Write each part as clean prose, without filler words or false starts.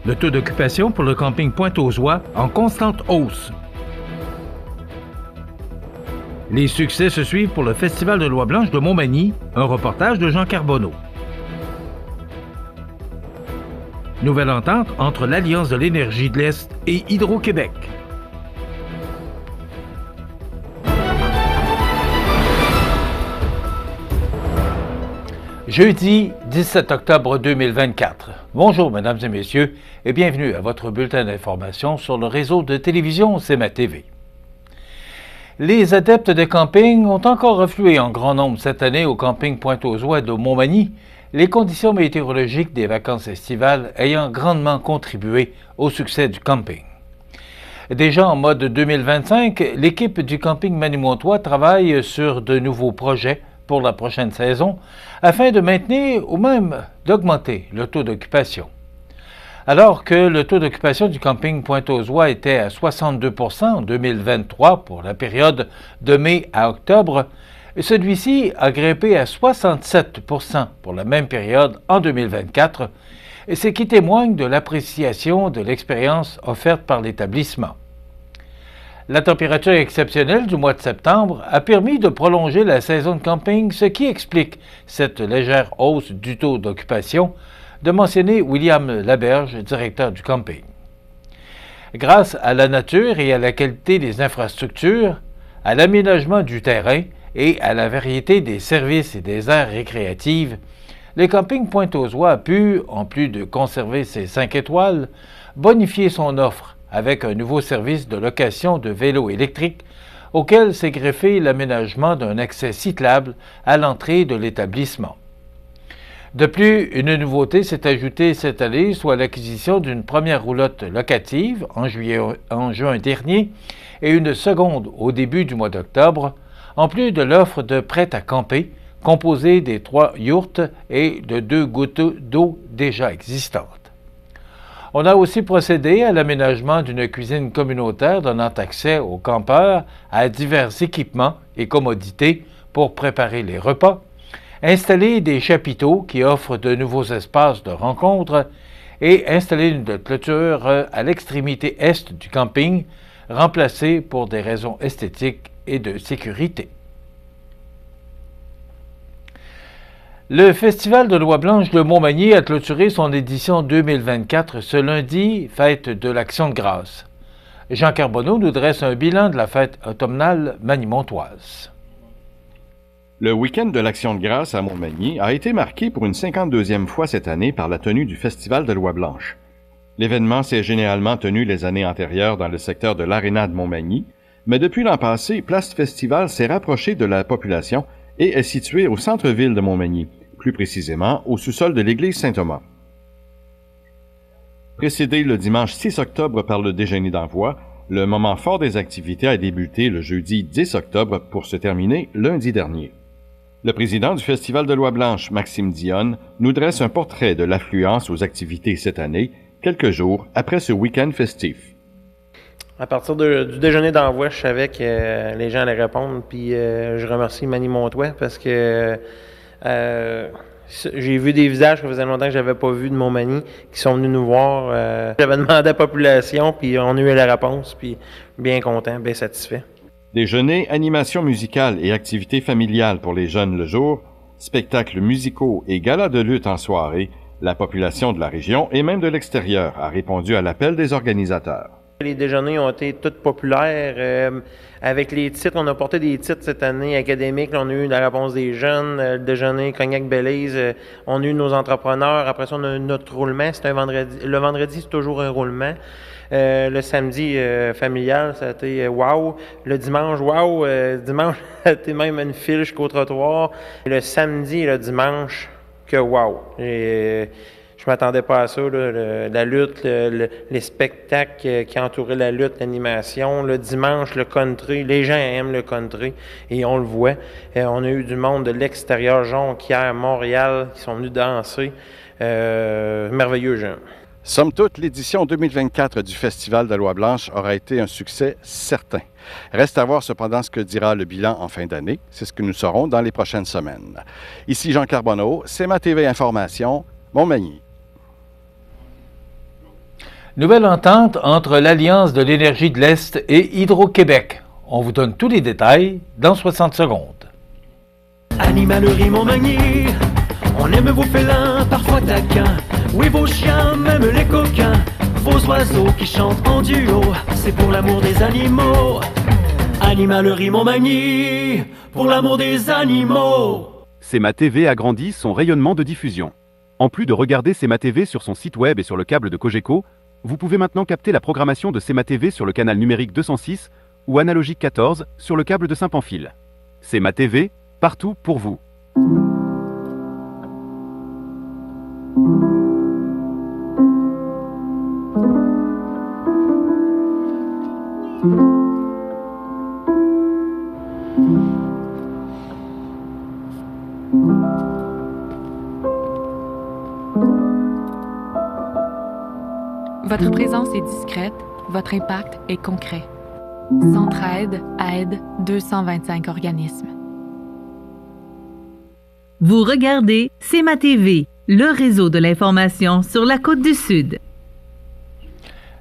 Le taux d'occupation pour le camping Pointe-aux-Oies en constante hausse. Les succès se suivent pour le Festival de l'Oie Blanche de Montmagny, un reportage de Jean Carbonneau. Nouvelle entente entre l'Alliance de l'énergie de l'Est et Hydro-Québec. Jeudi 17 octobre 2024. Bonjour, mesdames et messieurs, et bienvenue à votre bulletin d'information sur le réseau de télévision CMA TV. Les adeptes de camping ont encore afflué en grand nombre cette année au camping Pointe-aux-Oies de Montmagny, les conditions météorologiques des vacances estivales ayant grandement contribué au succès du camping. Déjà en mode 2025, l'équipe du camping Manimontois travaille sur de nouveaux projets pour la prochaine saison afin de maintenir ou même d'augmenter le taux d'occupation. Alors que le taux d'occupation du camping Pointe-aux-Oies était à 62 % en 2023 pour la période de mai à octobre, celui-ci a grimpé à 67 % pour la même période en 2024, ce qui témoigne de l'appréciation de l'expérience offerte par l'établissement. La température exceptionnelle du mois de septembre a permis de prolonger la saison de camping, ce qui explique cette légère hausse du taux d'occupation, de mentionner William Laberge, directeur du camping. Grâce à la nature et à la qualité des infrastructures, à l'aménagement du terrain et à la variété des services et des aires récréatives, le camping Pointe-aux-Oies a pu, en plus de conserver ses 5 étoiles, bonifier son offre avec un nouveau service de location de vélos électriques auquel s'est greffé l'aménagement d'un accès cyclable à l'entrée de l'établissement. De plus, une nouveauté s'est ajoutée cette année, soit l'acquisition d'une première roulotte locative en juin dernier et une seconde au début du mois d'octobre, en plus de l'offre de prêt à camper, composée des 3 yourtes et de 2 gouttes d'eau déjà existantes. On a aussi procédé à l'aménagement d'une cuisine communautaire donnant accès aux campeurs à divers équipements et commodités pour préparer les repas, installer des chapiteaux qui offrent de nouveaux espaces de rencontre et installer une clôture à l'extrémité est du camping, remplacée pour des raisons esthétiques et de sécurité. Le Festival de l'Oie Blanche de Montmagny a clôturé son édition 2024 ce lundi, fête de l'Action de grâce. Jean Carbonneau nous dresse un bilan de la fête automnale manimontoise. Le week-end de l'Action de grâce à Montmagny a été marqué pour une 52e fois cette année par la tenue du Festival de l'Oie Blanche. L'événement s'est généralement tenu les années antérieures dans le secteur de l'Aréna de Montmagny, mais depuis l'an passé, Place Festival s'est rapproché de la population et est situé au centre-ville de Montmagny, plus précisément au sous-sol de l'église Saint-Thomas. Précédé le dimanche 6 octobre par le déjeuner d'envoi, le moment fort des activités a débuté le jeudi 10 octobre pour se terminer lundi dernier. Le président du Festival de l'Oie Blanche, Maxime Dionne, nous dresse un portrait de l'affluence aux activités cette année, quelques jours après ce week-end festif. À partir du déjeuner d'envoi, je savais que les gens allaient répondre, puis je remercie Manimontois parce que j'ai vu des visages que faisait longtemps que je n'avais pas vu de Montmagny qui sont venus nous voir. J'avais demandé à la population, puis on a eu la réponse, puis bien content, bien satisfait. Déjeuner, animation musicale et activités familiales pour les jeunes le jour, spectacles musicaux et galas de lutte en soirée, la population de la région et même de l'extérieur a répondu à l'appel des organisateurs. Les déjeuners ont été tous populaires. Avec les titres, on a porté des titres cette année académiques. Là, on a eu la réponse des jeunes, le déjeuner Cognac Belize. On a eu nos entrepreneurs. Après ça, on a eu notre roulement. C'est un vendredi. Le vendredi, c'est toujours un roulement. Le samedi familial, ça a été wow. Le dimanche, wow. Dimanche, ça a été même une file jusqu'au trottoir. Le samedi et le dimanche, que wow. Je m'attendais pas à ça, là, la lutte, les spectacles qui entouraient la lutte, l'animation. Le dimanche, le country. Les gens aiment le country et on le voit. On a eu du monde de l'extérieur, Jonquière, Montréal, qui sont venus danser. Merveilleux gens. Somme toute, l'édition 2024 du Festival de l'Oie Blanche aura été un succès certain. Reste à voir cependant ce que dira le bilan en fin d'année. C'est ce que nous saurons dans les prochaines semaines. Ici Jean Carbonneau, CMA TV Information, Montmagny. Nouvelle entente entre l'Alliance de l'énergie de l'Est et Hydro-Québec. On vous donne tous les détails dans 60 secondes. Animalerie Montmagny, on aime vos félins, parfois taquins. Oui, vos chiens, même les coquins. Vos oiseaux qui chantent en duo, c'est pour l'amour des animaux. Animalerie Montmagny, pour l'amour des animaux. CEMA TV agrandit son rayonnement de diffusion. En plus de regarder CEMA TV sur son site web et sur le câble de Cogeco, vous pouvez maintenant capter la programmation de CEMA TV sur le canal numérique 206 ou analogique 14 sur le câble de Saint-Pamphile. CEMA TV, partout pour vous. Votre présence est discrète, votre impact est concret. Centraide aide 225 organismes. Vous regardez CEMA TV, le réseau de l'information sur la Côte-du-Sud.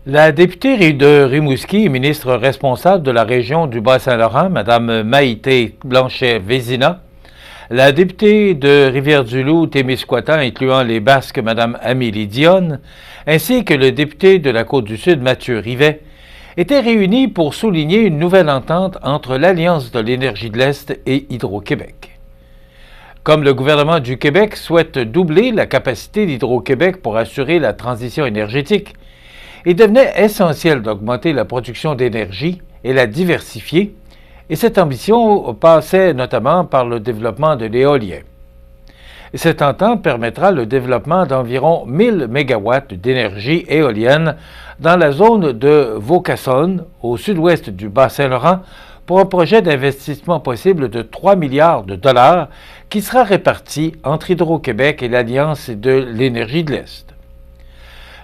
La députée de Rimouski et ministre responsable de la région du Bas-Saint-Laurent, Mme Maïté Blanchet-Vézina, la députée de Rivière-du-Loup, Témiscouata, incluant les Basques, Mme Amélie Dionne, ainsi que le député de la Côte-du-Sud, Mathieu Rivet, étaient réunis pour souligner une nouvelle entente entre l'Alliance de l'énergie de l'Est et Hydro-Québec. Comme le gouvernement du Québec souhaite doubler la capacité d'Hydro-Québec pour assurer la transition énergétique, il devenait essentiel d'augmenter la production d'énergie et la diversifier, et cette ambition passait notamment par le développement de l'éolien. Cette entente permettra le développement d'environ 1000 MW d'énergie éolienne dans la zone de Vaucasson, au sud-ouest du Bas-Saint-Laurent, pour un projet d'investissement possible de 3 milliards de dollars qui sera réparti entre Hydro-Québec et l'Alliance de l'énergie de l'Est.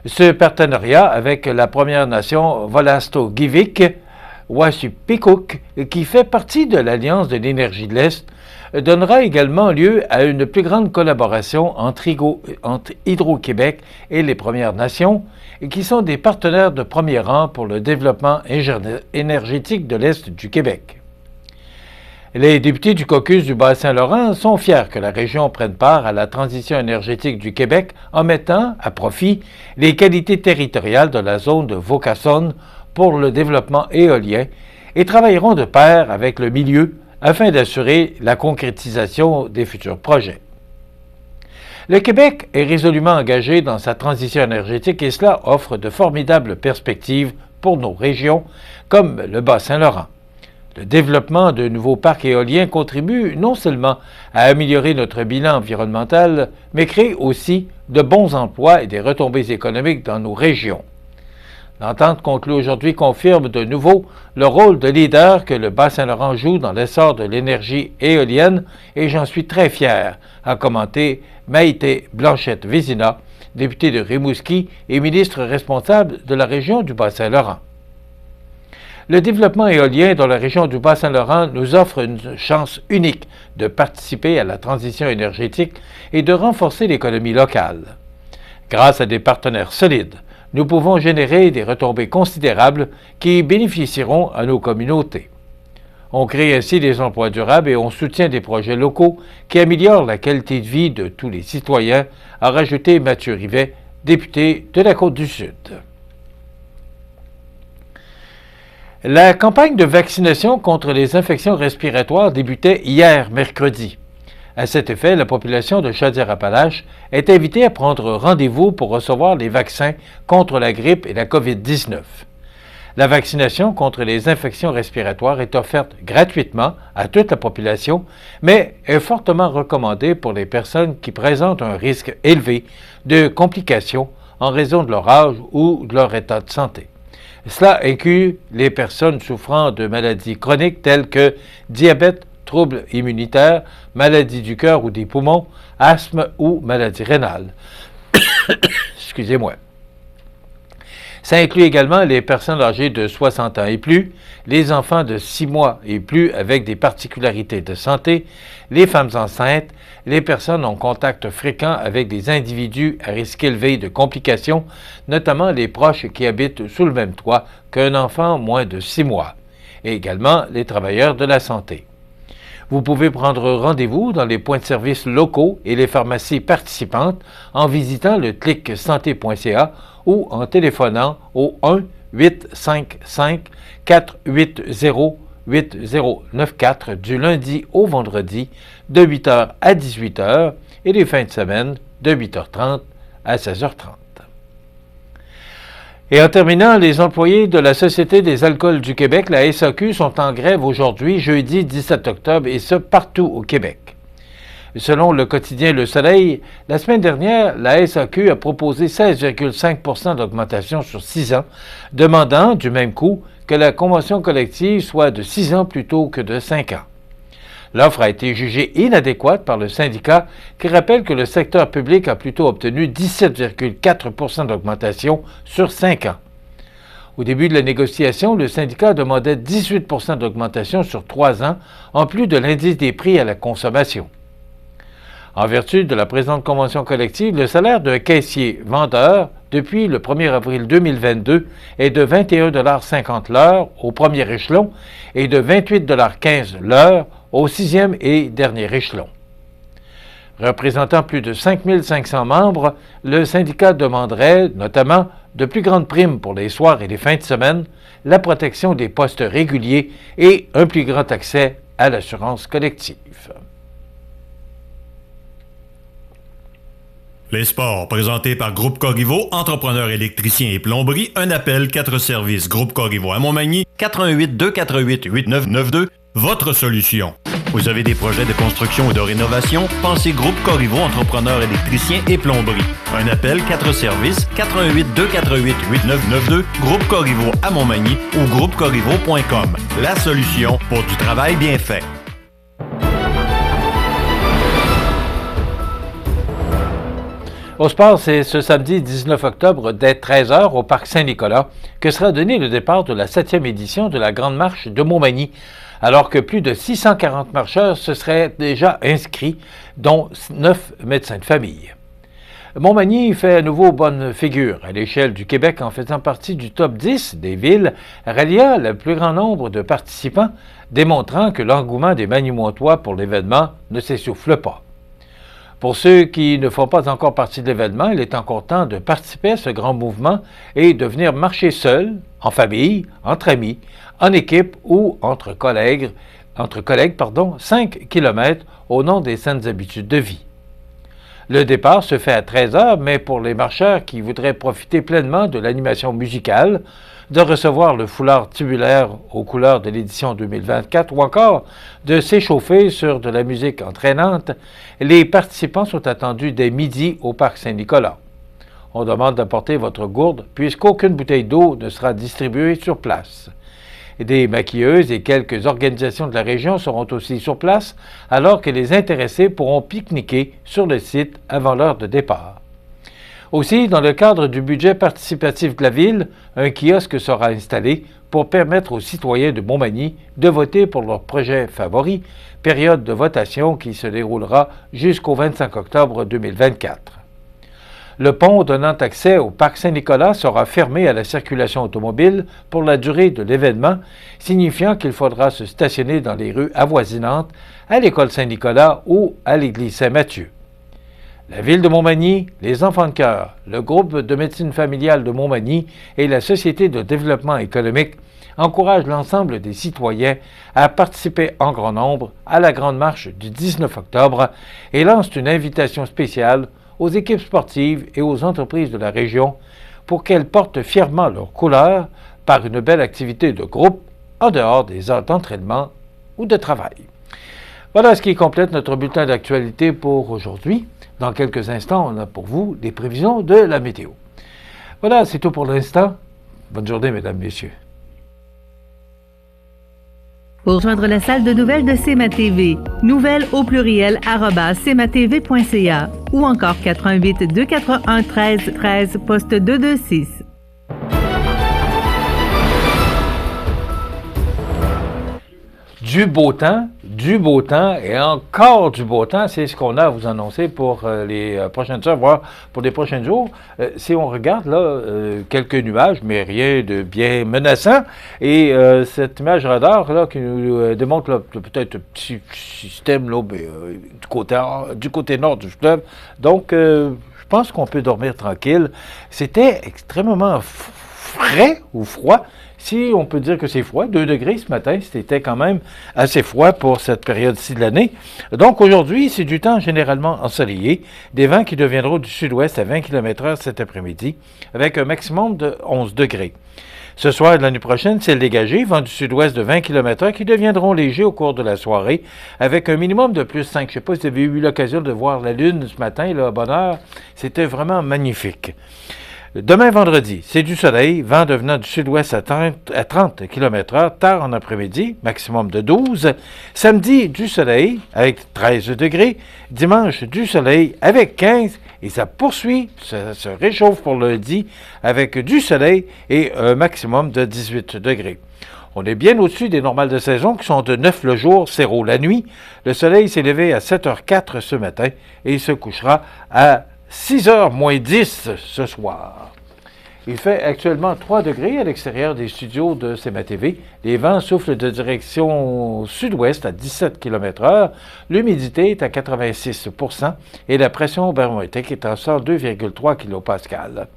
Ce partenariat avec la Première Nation Wolastoqiyik, Wasupikuk, qui fait partie de l'Alliance de l'énergie de l'Est, donnera également lieu à une plus grande collaboration entre Hydro-Québec et les Premières Nations, qui sont des partenaires de premier rang pour le développement énergétique de l'Est du Québec. Les députés du caucus du Bas-Saint-Laurent sont fiers que la région prenne part à la transition énergétique du Québec en mettant à profit les qualités territoriales de la zone de Vaucasson pour le développement éolien et travailleront de pair avec le milieu afin d'assurer la concrétisation des futurs projets. Le Québec est résolument engagé dans sa transition énergétique et cela offre de formidables perspectives pour nos régions comme le Bas-Saint-Laurent. Le développement de nouveaux parcs éoliens contribue non seulement à améliorer notre bilan environnemental, mais crée aussi de bons emplois et des retombées économiques dans nos régions. L'entente conclue aujourd'hui confirme de nouveau le rôle de leader que le Bas-Saint-Laurent joue dans l'essor de l'énergie éolienne et j'en suis très fier, a commenté Maïté Blanchet-Vézina, députée de Rimouski et ministre responsable de la région du Bas-Saint-Laurent. Le développement éolien dans la région du Bas-Saint-Laurent nous offre une chance unique de participer à la transition énergétique et de renforcer l'économie locale. Grâce à des partenaires solides, nous pouvons générer des retombées considérables qui bénéficieront à nos communautés. On crée ainsi des emplois durables et on soutient des projets locaux qui améliorent la qualité de vie de tous les citoyens, a rajouté Mathieu Rivet, député de la Côte-du-Sud. La campagne de vaccination contre les infections respiratoires débutait hier, mercredi. À cet effet, la population de Chaudière-Appalaches est invitée à prendre rendez-vous pour recevoir les vaccins contre la grippe et la COVID-19. La vaccination contre les infections respiratoires est offerte gratuitement à toute la population, mais est fortement recommandée pour les personnes qui présentent un risque élevé de complications en raison de leur âge ou de leur état de santé. Cela inclut les personnes souffrant de maladies chroniques telles que diabète, troubles immunitaires, maladies du cœur ou des poumons, asthme ou maladie rénale. Excusez-moi. Ça inclut également les personnes âgées de 60 ans et plus, les enfants de 6 mois et plus avec des particularités de santé, les femmes enceintes, les personnes en contact fréquent avec des individus à risque élevé de complications, notamment les proches qui habitent sous le même toit qu'un enfant moins de 6 mois, et également les travailleurs de la santé. Vous pouvez prendre rendez-vous dans les points de service locaux et les pharmacies participantes en visitant le clic-santé.ca ou en téléphonant au 1-855-480-8094 du lundi au vendredi de 8h à 18h et les fins de semaine de 8h30 à 16h30. Et en terminant, les employés de la Société des alcools du Québec, la SAQ, sont en grève aujourd'hui, jeudi 17 octobre, et ce, partout au Québec. Selon le quotidien Le Soleil, la semaine dernière, la SAQ a proposé 16,5 % d'augmentation sur 6 ans, demandant, du même coup, que la convention collective soit de 6 ans plutôt que de 5 ans. L'offre a été jugée inadéquate par le syndicat qui rappelle que le secteur public a plutôt obtenu 17,4 % d'augmentation sur 5 ans. Au début de la négociation, le syndicat demandait 18 % d'augmentation sur 3 ans, en plus de l'indice des prix à la consommation. En vertu de la présente convention collective, le salaire d'un caissier-vendeur depuis le 1er avril 2022 est de 21,50 $ l'heure au premier échelon et de 28,15 $ l'heure au 6e et dernier échelon. Représentant plus de 5 500 membres, le syndicat demanderait notamment de plus grandes primes pour les soirs et les fins de semaine, la protection des postes réguliers et un plus grand accès à l'assurance collective. Les sports, présentés par Groupe Corriveau, entrepreneur électricien et plomberie, un appel, 4 services. Groupe Corriveau à Montmagny, 418 248 8992, votre solution. Vous avez des projets de construction ou de rénovation? Pensez Groupe Corriveau, entrepreneur électricien et plomberie. Un appel, 4 services, 418 248 8992, Groupe Corriveau à Montmagny ou groupecorriveau.com. La solution pour du travail bien fait. Au sport, c'est ce samedi 19 octobre dès 13h au Parc Saint-Nicolas que sera donné le départ de la 7e édition de la Grande Marche de Montmagny, alors que plus de 640 marcheurs se seraient déjà inscrits, dont 9 médecins de famille. Montmagny fait à nouveau bonne figure à l'échelle du Québec en faisant partie du top 10 des villes ralliant le plus grand nombre de participants, démontrant que l'engouement des Magny-Montois pour l'événement ne s'essouffle pas. Pour ceux qui ne font pas encore partie de l'événement, il est encore temps de participer à ce grand mouvement et de venir marcher seul, en famille, entre amis, en équipe ou entre collègues, 5 km au nom des saines habitudes de vie. Le départ se fait à 13h, mais pour les marcheurs qui voudraient profiter pleinement de l'animation musicale, de recevoir le foulard tubulaire aux couleurs de l'édition 2024 ou encore de s'échauffer sur de la musique entraînante, les participants sont attendus dès midi au Parc Saint-Nicolas. On demande d'apporter votre gourde puisqu'aucune bouteille d'eau ne sera distribuée sur place. Des maquilleuses et quelques organisations de la région seront aussi sur place alors que les intéressés pourront pique-niquer sur le site avant l'heure de départ. Aussi, dans le cadre du budget participatif de la Ville, un kiosque sera installé pour permettre aux citoyens de Montmagny de voter pour leur projet favori, période de votation qui se déroulera jusqu'au 25 octobre 2024. Le pont donnant accès au Parc Saint-Nicolas sera fermé à la circulation automobile pour la durée de l'événement, signifiant qu'il faudra se stationner dans les rues avoisinantes, à l'école Saint-Nicolas ou à l'église Saint-Mathieu. La Ville de Montmagny, les Enfants de cœur, le groupe de médecine familiale de Montmagny et la Société de développement économique encouragent l'ensemble des citoyens à participer en grand nombre à la Grande Marche du 19 octobre et lancent une invitation spéciale aux équipes sportives et aux entreprises de la région pour qu'elles portent fièrement leurs couleurs par une belle activité de groupe en dehors des heures d'entraînement ou de travail. Voilà ce qui complète notre bulletin d'actualité pour aujourd'hui. Dans quelques instants, on a pour vous les prévisions de la météo. Voilà, c'est tout pour l'instant. Bonne journée, mesdames, messieurs. Pour rejoindre la salle de nouvelles de CMA-TV, nouvelles au pluriel @cmatv.ca ou encore 88 241 13 13 poste 226. du beau temps et encore du beau temps. C'est ce qu'on a à vous annoncer pour les prochaines heures, voire pour les prochains jours. Si on regarde là, quelques nuages, mais rien de bien menaçant. Et cette image radar là, qui nous démontre là, peut-être un petit système là, mais, du côté nord du fleuve. Donc, je pense qu'on peut dormir tranquille. C'était extrêmement frais ou froid. Si on peut dire que c'est froid, 2 degrés ce matin, c'était quand même assez froid pour cette période-ci de l'année. Donc aujourd'hui, c'est du temps généralement ensoleillé, des vents qui deviendront du sud-ouest à 20 km/h cet après-midi, avec un maximum de 11 degrés. Ce soir et de la nuit prochaine, ciel dégagé, vent du sud-ouest de 20 km/h qui deviendront légers au cours de la soirée, avec un minimum de plus 5. Je ne sais pas si vous avez eu l'occasion de voir la lune ce matin, là, à bonne heure. C'était vraiment magnifique. Demain vendredi, c'est du soleil, vent devenant du sud-ouest à 30 km/h, tard en après-midi, maximum de 12. Samedi, du soleil avec 13 degrés. Dimanche, du soleil avec 15. Et ça poursuit, ça se réchauffe pour lundi avec du soleil et un maximum de 18 degrés. On est bien au-dessus des normales de saison qui sont de 9 le jour, 0 la nuit. Le soleil s'est levé à 7h04 ce matin et il se couchera à 6h moins 10 ce soir. Il fait actuellement 3 degrés à l'extérieur des studios de CMA-TV. Les vents soufflent de direction sud-ouest à 17 km/h. L'humidité est à 86 % et la pression barométrique est à 102,3 kPa.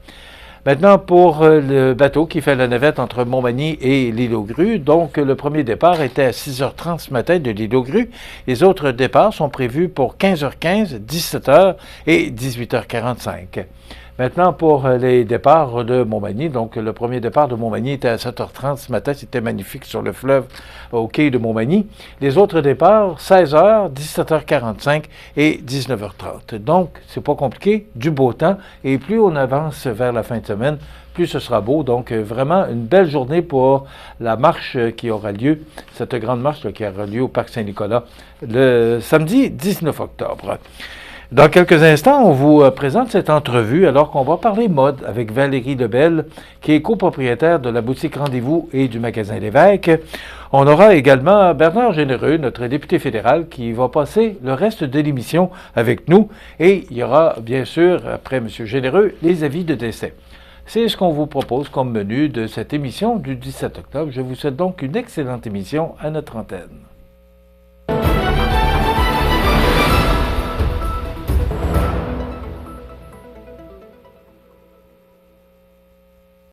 Maintenant, pour le bateau qui fait la navette entre Montmagny et l'île aux Grues, donc le premier départ était à 6h30 ce matin de l'île aux Grues. Les autres départs sont prévus pour 15h15, 17h et 18h45. Maintenant, pour les départs de Montmagny, donc le premier départ de Montmagny était à 7h30 ce matin, c'était magnifique sur le fleuve au quai de Montmagny. Les autres départs, 16h, 17h45 et 19h30. Donc, c'est pas compliqué, du beau temps, et plus on avance vers la fin de semaine, plus ce sera beau. Donc, vraiment une belle journée pour la marche qui aura lieu, cette grande marche là, qui aura lieu au Parc Saint-Nicolas le samedi 19 octobre. Dans quelques instants, on vous présente cette entrevue alors qu'on va parler mode avec Valérie Lebel, qui est copropriétaire de la boutique Rendez-vous et du magasin L'Évêque. On aura également Bernard Généreux, notre député fédéral, qui va passer le reste de l'émission avec nous. Et il y aura, bien sûr, après M. Généreux, les avis de décès. C'est ce qu'on vous propose comme menu de cette émission du 17 octobre. Je vous souhaite donc une excellente émission à notre antenne.